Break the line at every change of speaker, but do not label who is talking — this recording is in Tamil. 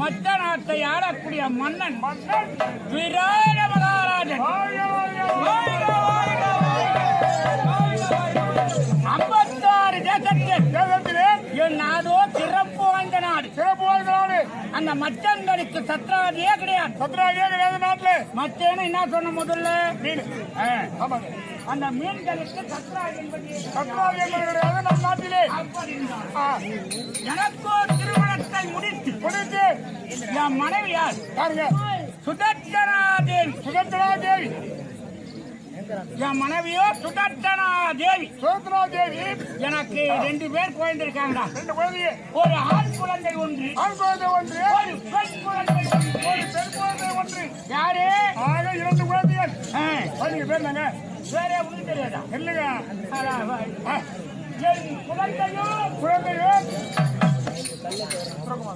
மற்ற நாட்டை ஆளக்கூடிய மன்னன் விராட மகாராஜன் 56 தேசத்திலே என் நாடோ சிறப்பு வாய்ந்த நாடு. அந்த மச்சங்களுக்கு சத்ராதியே கிடையாது. நாட்டுல மச்சேன்னு என்ன சொன்ன முதல்ல மீன். அந்த மீன்களுக்கு சத்ராதி கிடையாது நம் நாட்டிலே. எனக்கோ திருமணத்தை முடித்து என் மனைவி யார் பாருங்க, சுதர்சனா தேவி. என் மனைவியோ சுதர்சனா தேவி. எனக்கு 2 பேர் குழந்தைருக்காங்க. ஒரு ஆண் குழந்தை ஒன்று, ஒரு பெண் குழந்தை ஒன்று. யாரு? 2 குழந்தைகள். பேர் நாங்க வேற ஒன்றும் தெரியாதா? இல்லைங்க. என் குழந்தையோ